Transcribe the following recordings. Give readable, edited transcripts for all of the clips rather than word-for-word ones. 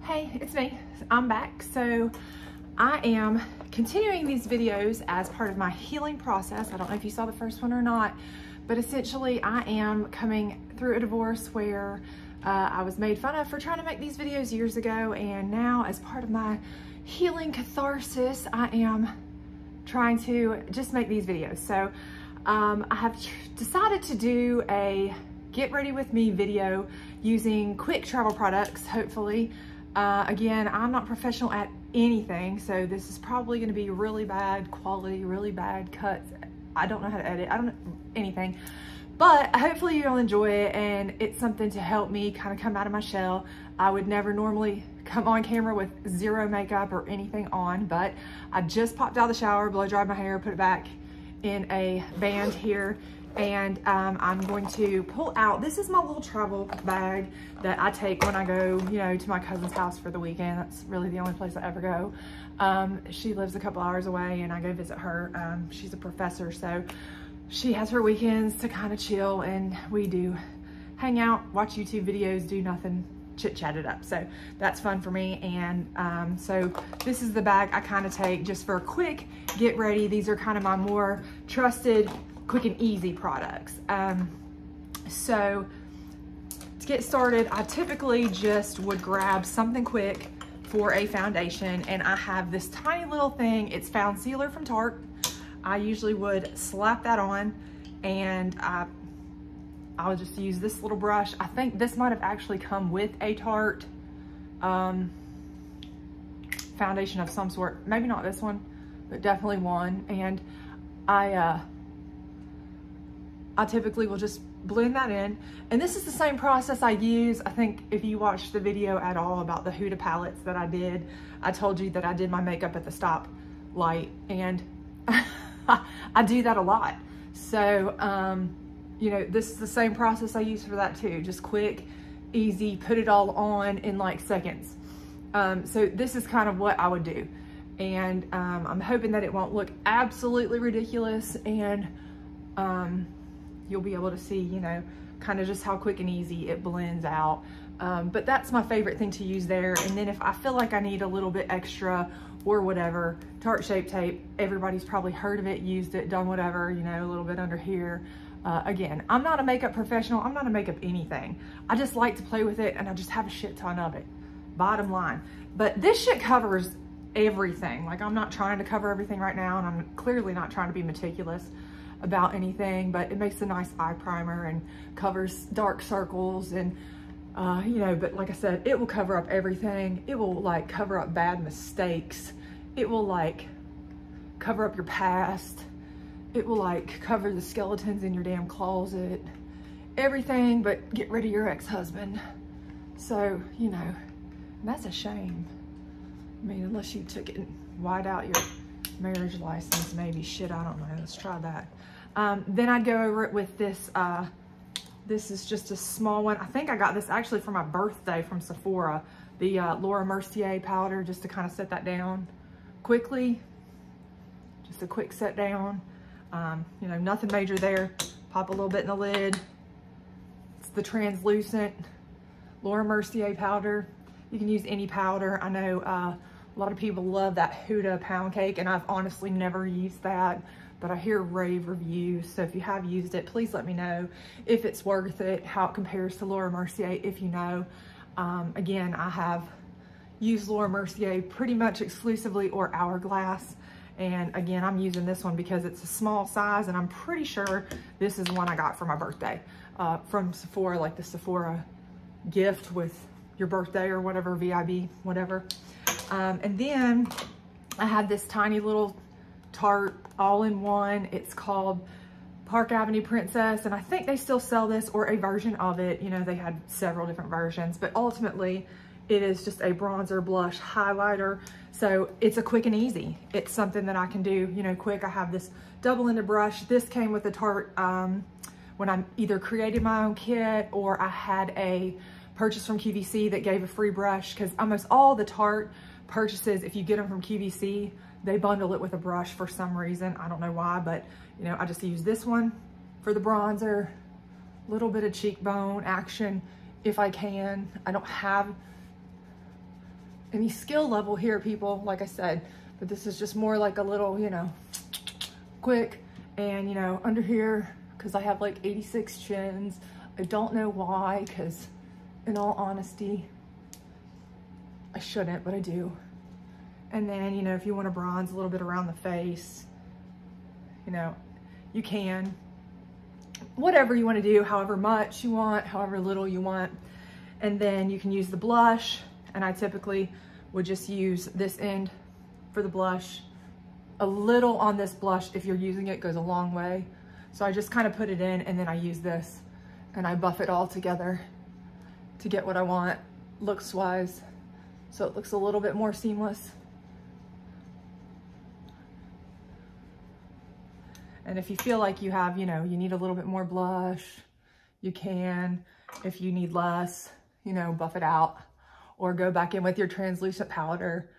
Hey, it's me. I'm back. So I am continuing these videos as part of my healing process. I don't know if you saw the first one or not, but essentially I am coming through a divorce where I was made fun of for trying to make these videos years ago, and now as part of my healing catharsis, I am trying to just make these videos. So I have decided to do a get ready with me video using quick travel products, hopefully. Again, I'm not professional at anything, so this is probably going to be really bad quality, really bad cuts. I don't know how to edit, I don't know anything, but hopefully you'll enjoy it, and it's something to help me kind of come out of my shell. I would never normally come on camera with zero makeup or anything on, but I just popped out of the shower, blow dried my hair, put it back in a band here, and I'm going to pull out, this is my little travel bag that I take when I go, you know, to my cousin's house for the weekend. That's really the only place I ever go. She lives a couple hours away and I go visit her. She's a professor, so she has her weekends to kind of chill, and we do hang out, watch YouTube videos, do nothing, chit chat it up. So that's fun for me. And so this is the bag I kind of take just for a quick get ready. These are kind of my more trusted quick and easy products. So to get started, I typically just would grab something quick for a foundation, and I have this tiny little thing. It's foundcealer from Tarte. I usually would slap that on, and I would just use this little brush. I think this might have actually come with a Tarte foundation of some sort. Maybe not this one, but definitely one. And I typically will just blend that in. And this is the same process I use. I think if you watched the video at all about the Huda palettes that I did, I told you that I did my makeup at the stop light, and I do that a lot. So, you know, this is the same process I use for that too. Just quick, easy, put it all on in like seconds. So this is kind of what I would do. And I'm hoping that it won't look absolutely ridiculous, and you'll be able to see, you know, kind of just how quick and easy it blends out. But that's my favorite thing to use there. And then if I feel like I need a little bit extra or whatever, Tarte Shape Tape, everybody's probably heard of it, used it, done whatever, you know, a little bit under here. Again, I'm not a makeup professional. I'm not a makeup anything. I just like to play with it, and I just have a shit ton of it, bottom line. But this shit covers everything. Like, I'm not trying to cover everything right now, and I'm clearly not trying to be meticulous about anything, but it makes a nice eye primer and covers dark circles, and you know, but like I said, it will cover up everything. It will like cover up bad mistakes. It will like cover up your past. It will like cover the skeletons in your damn closet, everything but get rid of your ex-husband. So, you know, that's a shame. I mean, unless you took it and white out your marriage license, maybe. Shit, I don't know. Let's try that. Then I'd go over it with this. This is just a small one. I think I got this actually for my birthday from Sephora. The Laura Mercier powder, just to kind of set that down quickly. Just a quick set down. You know, nothing major there. Pop a little bit in the lid. It's the translucent Laura Mercier powder. You can use any powder. I know a lot of people love that Huda pound cake, and I've honestly never used that, but I hear rave reviews. So if you have used it, please let me know if it's worth it, how it compares to Laura Mercier, if you know. Again, I have used Laura Mercier pretty much exclusively, or Hourglass. And again, I'm using this one because it's a small size, and I'm pretty sure this is one I got for my birthday from Sephora, like the Sephora gift with your birthday or whatever, VIB, whatever. And then I had this tiny little Tarte all-in-one. It's called Park Ave Princess, and I think they still sell this, or a version of it. You know, they had several different versions, but ultimately it is just a bronzer, blush, highlighter. So it's a quick and easy. It's something that I can do, you know, quick. I have this double-ended brush. This came with the Tarte when I either created my own kit, or I had a purchase from QVC that gave a free brush, because almost all the Tarte purchases, if you get them from QVC, they bundle it with a brush for some reason. I don't know why, but you know, I just use this one for the bronzer, little bit of cheekbone action if I can. I don't have any skill level here, people, like I said, but this is just more like a little, you know, quick. And, you know, under here, because I have like 86 chins. I don't know why, because in all honesty, I shouldn't, but I do. And then, you know, if you want to bronze a little bit around the face, you know, you can. Whatever you want to do, however much you want, however little you want. And then you can use the blush, and I typically would just use this end for the blush. A little on this blush, if you're using it, goes a long way. So I just kind of put it in, and then I use this and I buff it all together to get what I want looks wise. So it looks a little bit more seamless. And if you feel like you have, you know, you need a little bit more blush, you can. If you need less, you know, buff it out or go back in with your translucent powder,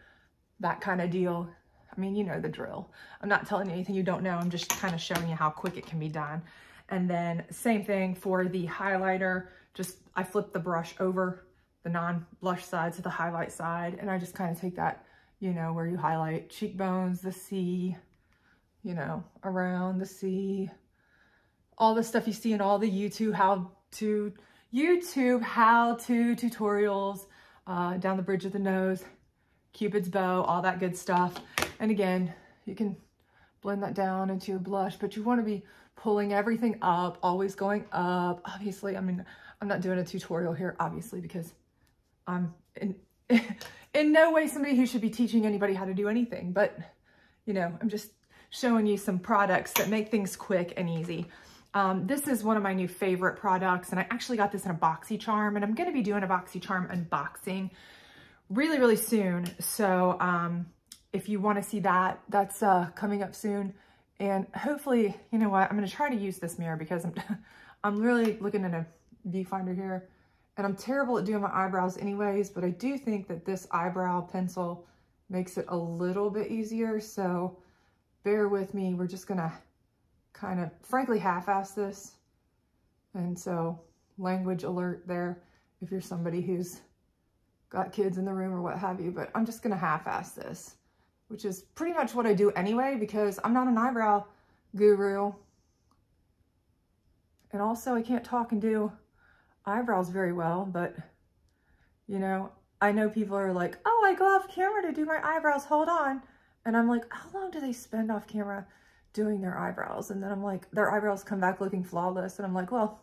that kind of deal. I mean, you know the drill. I'm not telling you anything you don't know. I'm just kind of showing you how quick it can be done. And then same thing for the highlighter. Just, I flip the brush over the non-blush side to the highlight side. And I just kind of take that, you know, where you highlight cheekbones, the C, you know, around the C, all the stuff you see in all the YouTube how-to tutorials, down the bridge of the nose, Cupid's bow, all that good stuff. And again, you can blend that down into your blush, but you want to be pulling everything up, always going up. Obviously, I mean, I'm not doing a tutorial here, obviously, because I'm in no way somebody who should be teaching anybody how to do anything, but, you know, I'm just showing you some products that make things quick and easy. This is one of my new favorite products, and I actually got this in a BoxyCharm, and I'm going to be doing a BoxyCharm unboxing really, really soon. So if you want to see that, that's coming up soon. And hopefully, you know what, I'm going to try to use this mirror because I'm really looking at a viewfinder here, and I'm terrible at doing my eyebrows anyways, but I do think that this eyebrow pencil makes it a little bit easier. So bear with me. We're just going to kind of, frankly, half-ass this. And so language alert there if you're somebody who's got kids in the room or what have you, but I'm just going to half-ass this, which is pretty much what I do anyway, because I'm not an eyebrow guru. And also I can't talk and do eyebrows very well, but you know, I know people are like, oh, I go off camera to do my eyebrows, hold on. And I'm like, how long do they spend off camera doing their eyebrows? And then I'm like, their eyebrows come back looking flawless. And I'm like, well,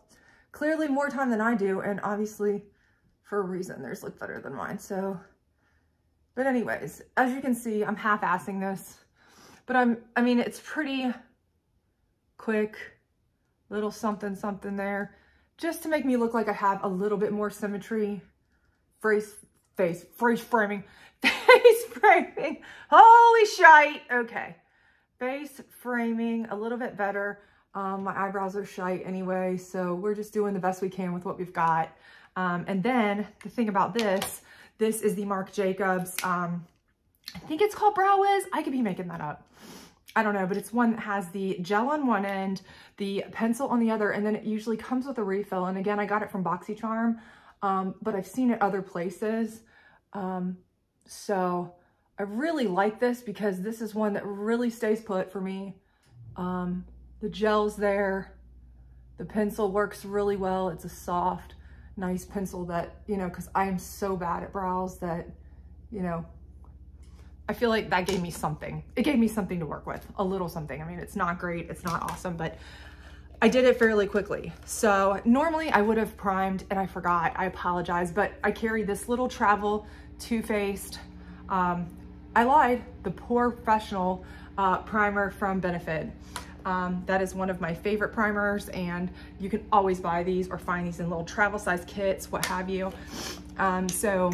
clearly more time than I do. And obviously for a reason, theirs look better than mine. So, but anyways, as you can see, I'm half-assing this, but I mean, it's pretty quick, little something, something there, just to make me look like I have a little bit more symmetry. Face framing, holy shite, okay. Face framing, a little bit better. My eyebrows are shite anyway, so we're just doing the best we can with what we've got. And then the thing about this is the Marc Jacobs, I think it's called Brow Wiz. I could be making that up. I don't know, but it's one that has the gel on one end, the pencil on the other, and then it usually comes with a refill. And again, I got it from BoxyCharm, but I've seen it other places. So I really like this because this is one that really stays put for me. The gel's there. The pencil works really well. It's a soft, nice pencil that, you know, because I am so bad at brows that, you know, I feel like that gave me something. It gave me something to work with, a little something. I mean, it's not great, it's not awesome, but I did it fairly quickly. So normally I would have primed and I forgot, I apologize, but I carry this little travel Too Faced, I lied, the Porefessional primer from Benefit. That is one of my favorite primers, and you can always buy these or find these in little travel size kits, what have you. So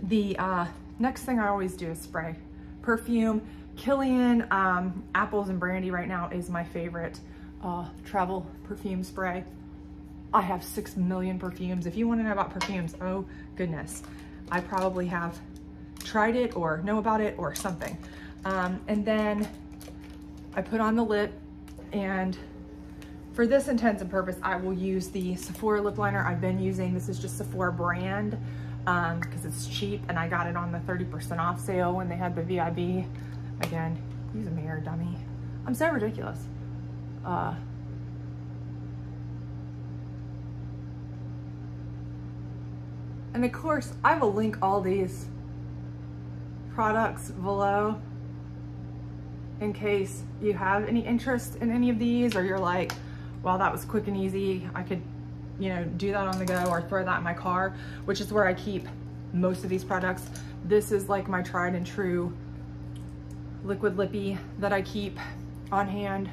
the next thing I always do is spray. Perfume, Killian, Apples and Brandy right now is my favorite travel perfume spray. I have 6 million perfumes. If you want to know about perfumes, oh goodness, I probably have tried it or know about it or something. And then I put on the lip, and for this intents and purpose, I will use the Sephora lip liner I've been using. This is just Sephora brand. because it's cheap and I got it on the 30% off sale when they had the VIB. Again, use a mirror, dummy. I'm so ridiculous. And of course, I will link all these products below in case you have any interest in any of these, or you're like, well, that was quick and easy. I could, you know, do that on the go or throw that in my car, which is where I keep most of these products. This is like my tried and true liquid lippy that I keep on hand.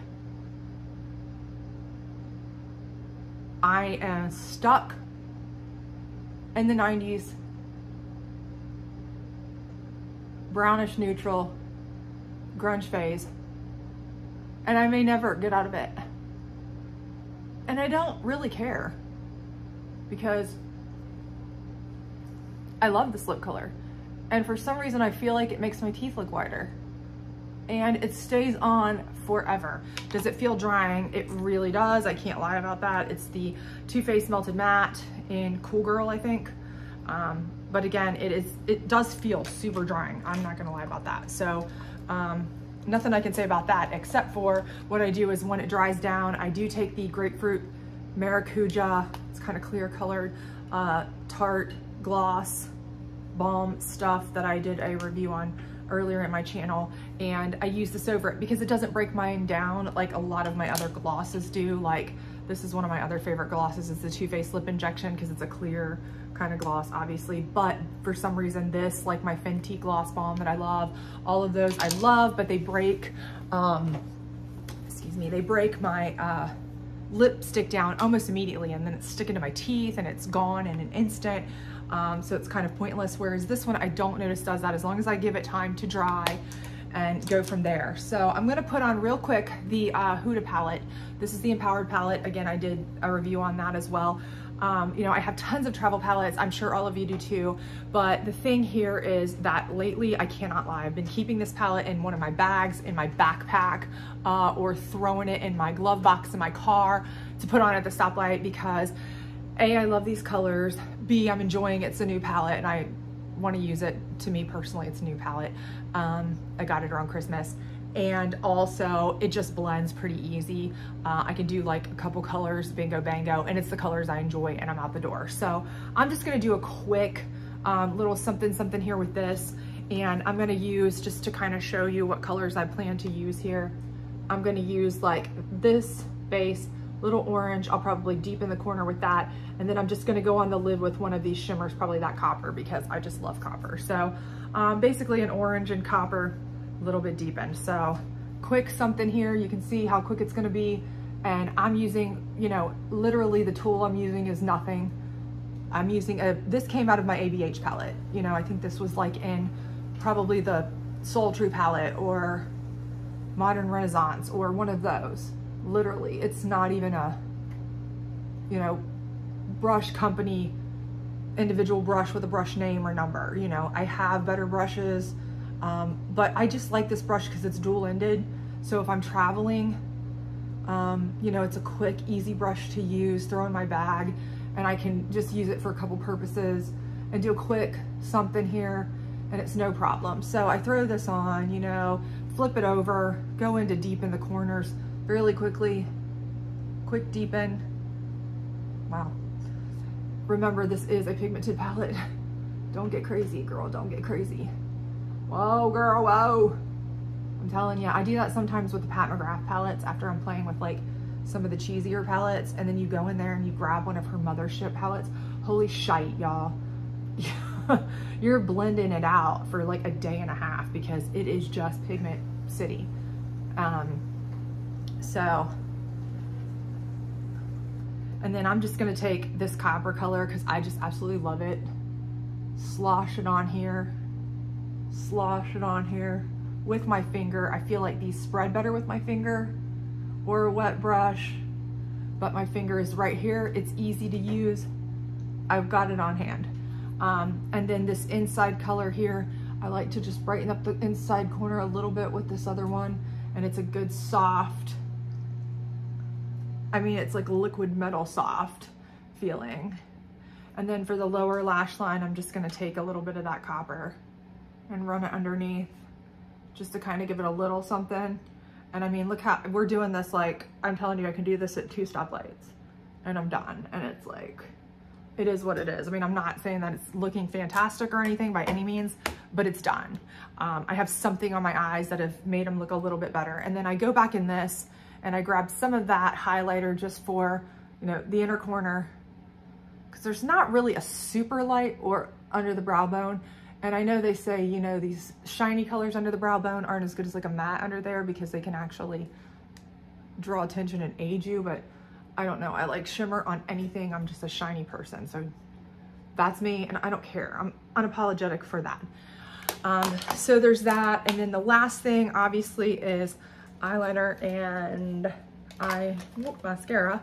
I am stuck in the 90s brownish neutral grunge phase, and I may never get out of it. And I don't really care because I love this lip color. And for some reason, I feel like it makes my teeth look whiter. And it stays on forever. Does it feel drying? It really does. I can't lie about that. It's the Too Faced Melted Matte in Cool Girl, I think. But again, it does feel super drying. I'm not gonna lie about that. So nothing I can say about that, except for what I do is when it dries down, I do take the grapefruit maracuja, it's kind of clear colored, Tarte gloss balm stuff that I did a review on earlier in my channel, and I use this over it because it doesn't break mine down like a lot of my other glosses do. Like this is one of my other favorite glosses, is the Too Faced Lip Injection, because it's a clear kind of gloss, obviously. But for some reason, this, like my Fenty gloss balm that I love, all of those I love, but they break, excuse me, they break my lipstick down almost immediately, and then it's sticking to my teeth and it's gone in an instant. So it's kind of pointless, whereas this one I don't notice does that as long as I give it time to dry and go from there. So I'm gonna put on real quick the Huda palette. This is the Empowered palette. Again, I did a review on that as well. You know, I have tons of travel palettes. I'm sure all of you do too. But the thing here is that lately, I cannot lie, I've been keeping this palette in one of my bags, in my backpack, or throwing it in my glove box in my car to put on at the stoplight because A, I love these colors. B, I'm enjoying it's a new palette and I want to use it. To me personally, it's a new palette. I got it around Christmas. And also it just blends pretty easy. I can do like a couple colors, bingo bango, and it's the colors I enjoy and I'm out the door. So I'm just gonna do a quick little something here with this. And I'm gonna use, just to kind of show you what colors I plan to use here, I'm gonna use like this base, little orange. I'll probably deepen the corner with that. And then I'm just gonna go on the lid with one of these shimmers, probably that copper, because I just love copper. So basically an orange and copper, a little bit deepened. So quick something here. You can see how quick it's gonna be. And I'm using, you know, literally the tool I'm using is nothing. I'm using this came out of my ABH palette. You know, I think this was like in probably the Soul True palette or Modern Renaissance or one of those. Literally, it's not even a, you know, brush company, individual brush with a brush name or number. You know, I have better brushes, but I just like this brush because it's dual-ended. So if I'm traveling, you know, it's a quick, easy brush to use, throw in my bag, and I can just use it for a couple purposes and do a quick something here, and it's no problem. So I throw this on, you know, flip it over, go in to deepen the corners really quickly, quick deepen. Wow. Remember, this is a pigmented palette. Don't get crazy, girl, don't get crazy. Whoa, girl, whoa. I'm telling you, I do that sometimes with the Pat McGrath palettes after I'm playing with like some of the cheesier palettes, and then you go in there and you grab one of her Mothership palettes. Holy shite, y'all. You're blending it out for like a day and a half because it is just pigment city. So, and then I'm just gonna take this copper color because I just absolutely love it. Slosh it on here, slosh it on here with my finger. I feel like these spread better with my finger or a wet brush, but my finger is right here. It's easy to use. I've got it on hand. And then this inside color here, I like to just brighten up the inside corner a little bit with this other one, and it's a good soft, I mean, it's like liquid metal soft feeling. And then for the lower lash line, I'm just gonna take a little bit of that copper and run it underneath just to kind of give it a little something. And I mean, look how we're doing this, like, I'm telling you, I can do this at 2 stoplights and I'm done. And it's like, it is what it is. I mean, I'm not saying that it's looking fantastic or anything by any means, but it's done. I have something on my eyes that have made them look a little bit better. And then I go back in this and I grab some of that highlighter just for, you know, the inner corner, because there's not really a super light or under the brow bone. And I know they say, you know, these shiny colors under the brow bone aren't as good as like a matte under there because they can actually draw attention and age you, but I don't know. I like shimmer on anything. I'm just a shiny person. So that's me and I don't care. I'm unapologetic for that. So there's that. And then the last thing obviously is eyeliner and mascara.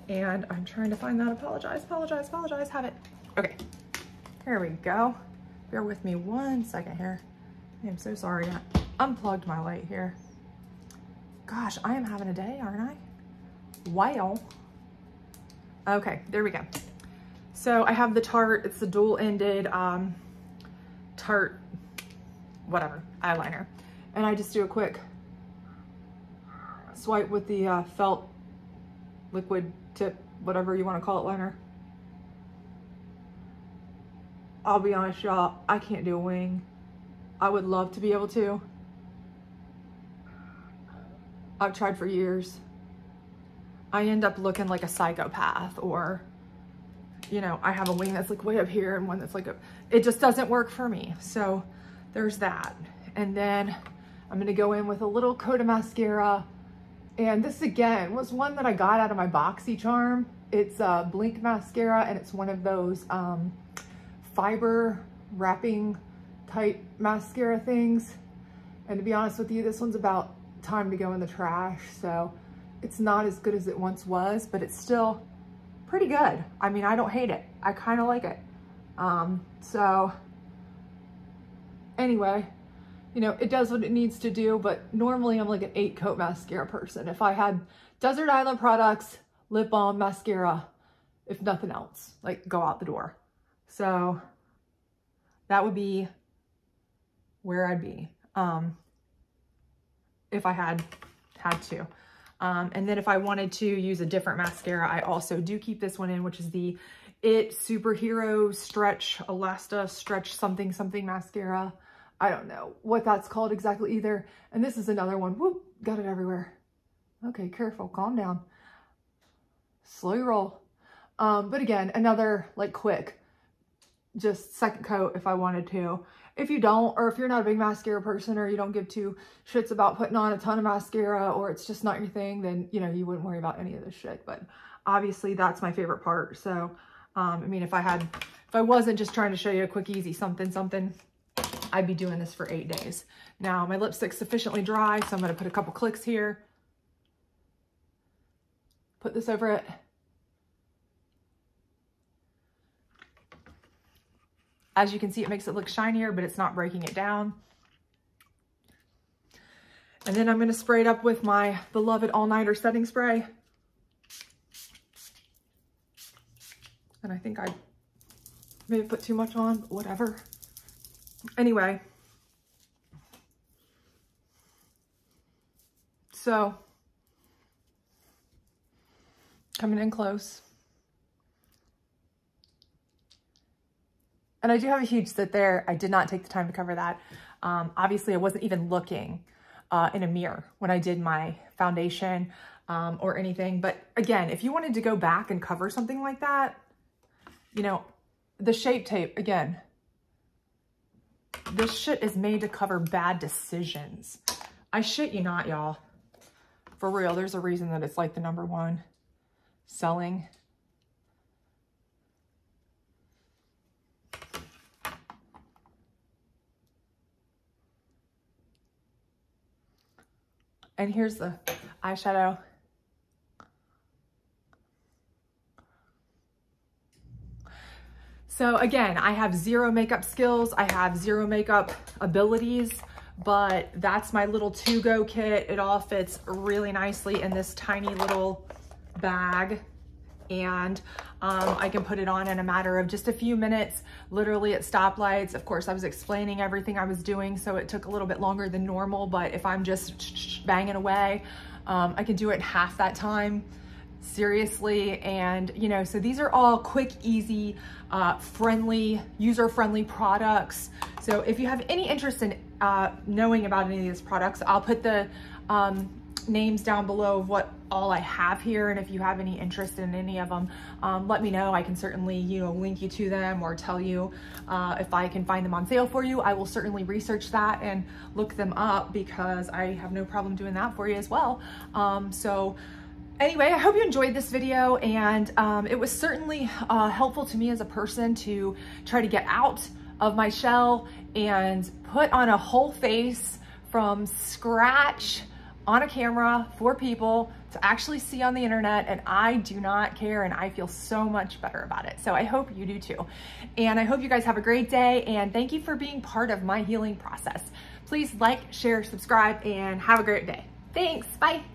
And I'm trying to find that. Apologize. Have it. Okay, here we go. Bear with me 1 second here. I'm so sorry. I unplugged my light here. Gosh, I am having a day, aren't I? Wow. Okay, there we go. So I have the Tarte, it's the dual-ended Tarte, whatever, eyeliner. And I just do a quick swipe with the felt liquid tip, whatever you want to call it, liner. I'll be honest, y'all, I can't do a wing. I would love to be able to. I've tried for years. I end up looking like a psychopath, or, you know, I have a wing that's like way up here and one that's like, it just doesn't work for me. So there's that. And then I'm gonna go in with a little coat of mascara. And this again was one that I got out of my BoxyCharm. It's a Blinc mascara and it's one of those fiber wrapping type mascara things. And to be honest with you, this one's about time to go in the trash. So it's not as good as it once was, but it's still pretty good. I mean, I don't hate it. I kind of like it. So anyway, you know, it does what it needs to do, but normally I'm like an 8-coat mascara person. If I had Desert Island products, lip balm, mascara, if nothing else, like go out the door. So that would be where I'd be if I had to. And then if I wanted to use a different mascara, I also do keep this one in, which is the It Superhero Stretch Elasta Stretch something mascara. I don't know what that's called exactly either. And this is another one. Whoop, got it everywhere. Okay, careful, calm down. Slow your roll. But again, another like quick, just second coat if I wanted to. If you don't, or if you're not a big mascara person, or you don't give two shits about putting on a ton of mascara, or it's just not your thing, then, you know, you wouldn't worry about any of this shit. But obviously that's my favorite part. So, I mean, if I wasn't just trying to show you a quick, easy something, I'd be doing this for 8 days. Now my lipstick's sufficiently dry, so I'm going to put a couple clicks here. Put this over it. As you can see, it makes it look shinier, but it's not breaking it down. And then I'm going to spray it up with my beloved all-nighter setting spray. And I think I maybe put too much on, but whatever. Anyway. So, coming in close. And I do have a huge zit there. I did not take the time to cover that. Obviously, I wasn't even looking in a mirror when I did my foundation or anything. But again, if you wanted to go back and cover something like that, you know, the Shape Tape, again, this shit is made to cover bad decisions. I shit you not, y'all. For real, there's a reason that it's like the #1 selling. And here's the eyeshadow. So again, I have zero makeup skills. I have zero makeup abilities, but that's my little to-go kit. It all fits really nicely in this tiny little bag. and I can put it on in a matter of just a few minutes, literally at stoplights. Of course, I was explaining everything I was doing, so it took a little bit longer than normal, but if I'm just banging away, I can do it in half that time, seriously. And you know, so these are all quick, easy, friendly, user-friendly products. So if you have any interest in knowing about any of these products, I'll put the names down below of what all I have here, and if you have any interest in any of them, let me know. I can certainly, you know, link you to them or tell you if I can find them on sale for you. I will certainly research that and look them up, because I have no problem doing that for you as well. So anyway, I hope you enjoyed this video, and it was certainly helpful to me as a person to try to get out of my shell and put on a whole face from scratch on a camera for people to actually see on the internet, and I do not care, and I feel so much better about it. So I hope you do too. And I hope you guys have a great day, and thank you for being part of my healing process. Please like, share, subscribe, and have a great day. Thanks, bye.